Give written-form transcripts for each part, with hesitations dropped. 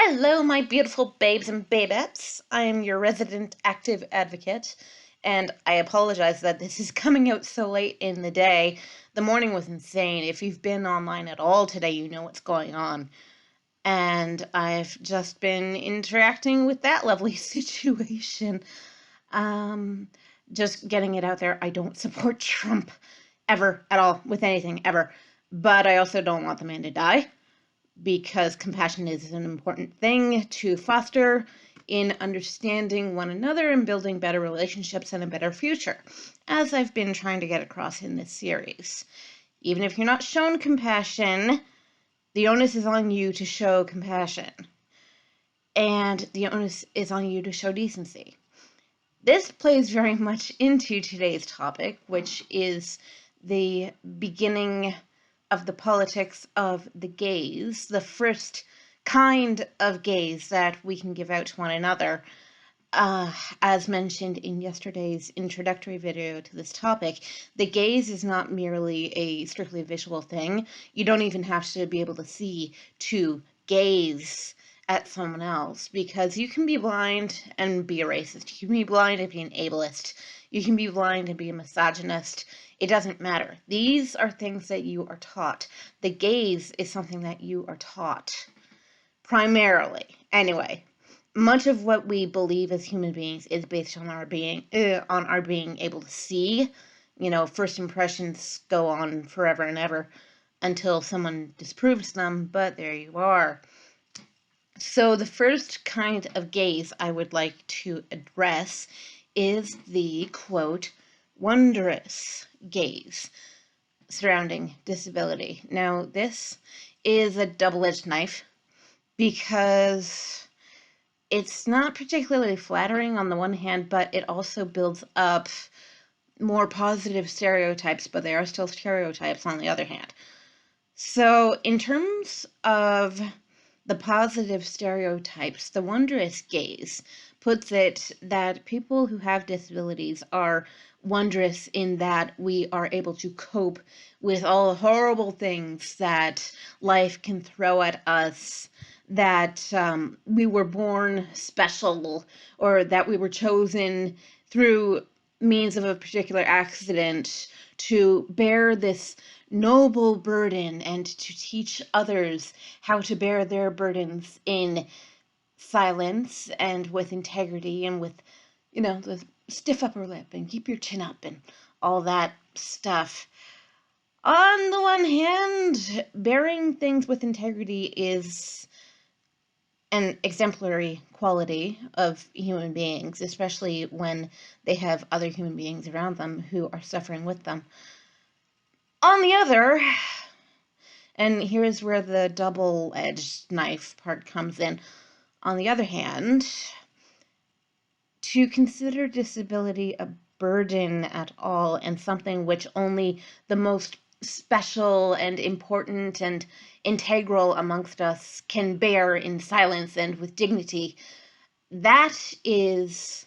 Hello, my beautiful babes and babettes. I am your resident active advocate, and I apologize that this is coming out so late in the day. The morning was insane. If you've been online at all today, you know what's going on. And I've just been interacting with that lovely situation. Um, just getting it out there. I don't support Trump ever, at all, with anything, ever. But I also don't want the man to die, because compassion is an important thing to foster in understanding one another and building better relationships and a better future, as I've been trying to get across in this series. Even if you're not shown compassion, the onus is on you to show compassion. And the onus is on you to show decency. This plays very much into today's topic, which is the beginning of the politics of the gaze, the first kind of gaze that we can give out to one another. As mentioned in yesterday's introductory video to this topic, the gaze is not merely a strictly visual thing. You don't even have to be able to see to gaze at someone else, because you can be blind and be a racist. You can be blind and be an ableist. You can be blind and be a misogynist. It doesn't matter. These are things that you are taught. The gaze is something that you are taught, primarily. Anyway, much of what we believe as human beings is based on our being able to see. You know, first impressions go on forever and ever until someone disproves them, but there you are. So the first kind of gaze I would like to address is the, quote, wondrous gaze surrounding disability. Now, this is a double-edged knife because it's not particularly flattering on the one hand, but it also builds up more positive stereotypes, but they are still stereotypes on the other hand. So in terms of the positive stereotypes, the wondrous gaze puts it that people who have disabilities are wondrous in that we are able to cope with all the horrible things that life can throw at us, that we were born special, or that we were chosen through means of a particular accident to bear this noble burden and to teach others how to bear their burdens in silence and with integrity and with, you know, the stiff upper lip and keep your chin up and all that stuff. On the one hand, bearing things with integrity is an exemplary quality of human beings, especially when they have other human beings around them who are suffering with them. On the other, and here's where the double-edged knife part comes in, on the other hand, to consider disability a burden at all and something which only the most special and important and integral amongst us can bear in silence and with dignity, that is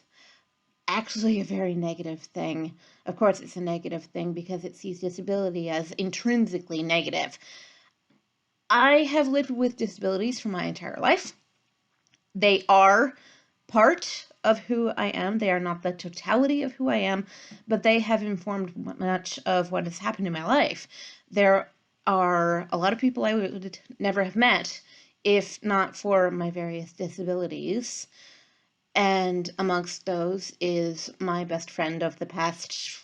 actually a very negative thing. Of course, it's a negative thing because it sees disability as intrinsically negative. I have lived with disabilities for my entire life. They are part of who I am. They are not the totality of who I am, but they have informed much of what has happened in my life. There are a lot of people I would never have met if not for my various disabilities. And amongst those is my best friend of the past,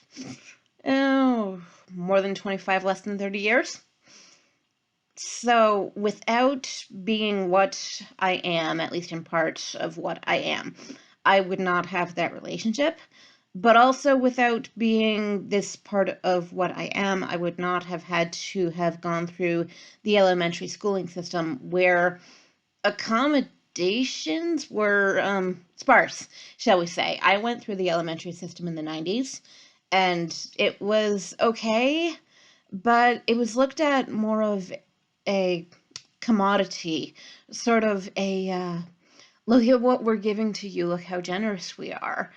more than 25, less than 30 years. So without being what I am, at least in part of what I am, I would not have that relationship. But also without being this part of what I am, I would not have had to have gone through the elementary schooling system where accommodations were sparse, shall we say. I went through the elementary system in the 90s, and it was okay, but it was looked at more of a commodity, sort of a, look at what we're giving to you, look how generous we are,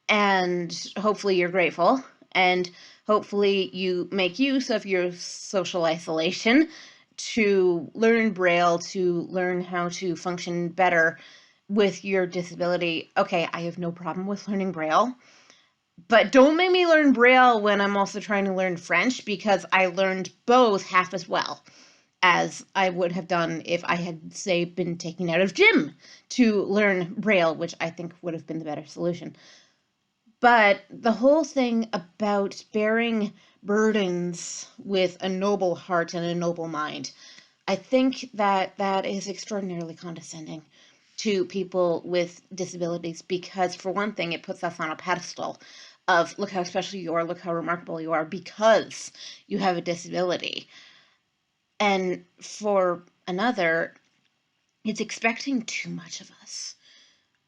and hopefully you're grateful, and hopefully you make use of your social isolation to learn Braille, to learn how to function better with your disability. Okay, I have no problem with learning Braille, but don't make me learn Braille when I'm also trying to learn French, because I learned both half as well as I would have done if I had, say, been taken out of gym to learn Braille, which I think would have been the better solution. But the whole thing about bearing burdens with a noble heart and a noble mind, I think that that is extraordinarily condescending to people with disabilities, because for one thing, it puts us on a pedestal of look how special you are, look how remarkable you are because you have a disability. And for another, it's expecting too much of us.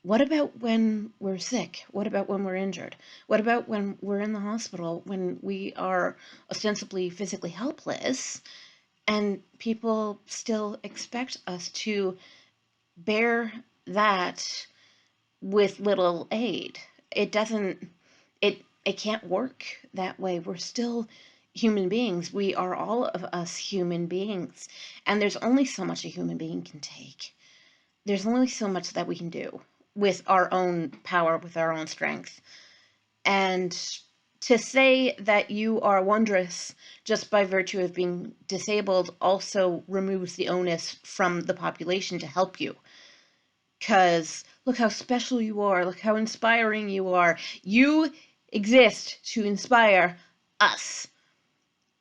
What about when we're sick? What about when we're injured? What about when we're in the hospital, when we are ostensibly physically helpless, and people still expect us to bear that with little aid? It doesn't, it can't work that way. We're still human beings. We are all of us human beings. And there's only so much a human being can take. There's only so much that we can do with our own power, with our own strength. And to say that you are wondrous just by virtue of being disabled also removes the onus from the population to help you. Because look how special you are, look how inspiring you are. You exist to inspire us.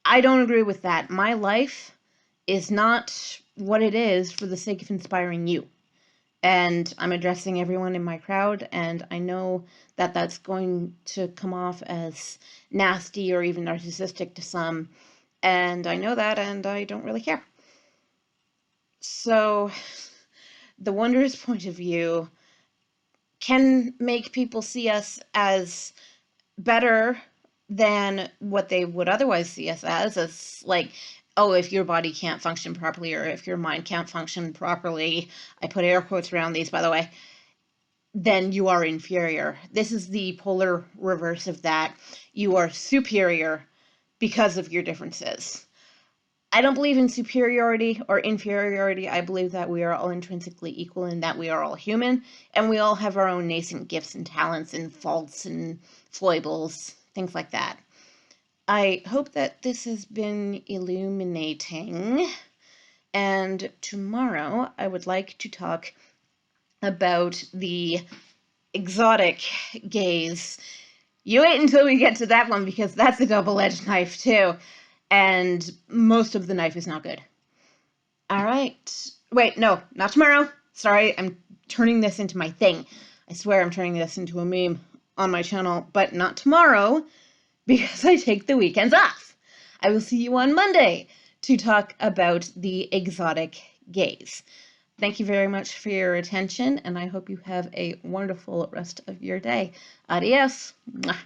I don't agree with that. My life is not what it is for the sake of inspiring you. And I'm addressing everyone in my crowd, and I know that that's going to come off as nasty or even narcissistic to some, and I know that, and I don't really care. So the Wondrous point of view can make people see us as better than what they would otherwise see us as like, oh, if your body can't function properly, or if your mind can't function properly, I put air quotes around these, by the way, then you are inferior. This is the polar reverse of that. You are superior because of your differences. I don't believe in superiority or inferiority. I believe that we are all intrinsically equal and that we are all human, and we all have our own nascent gifts and talents and faults and foibles, things like that. I hope that this has been illuminating, and tomorrow I would like to talk about the exotic gaze. You wait until we get to that one, because that's a double-edged knife too, and most of the knife is not good. All right. Wait, no, not tomorrow. Sorry, I'm turning this into my thing. I swear I'm turning this into a meme on my channel, but not tomorrow, because I take the weekends off. I will see you on Monday to talk about the exotic gaze. Thank you very much for your attention, and I hope you have a wonderful rest of your day. Adios. Mwah.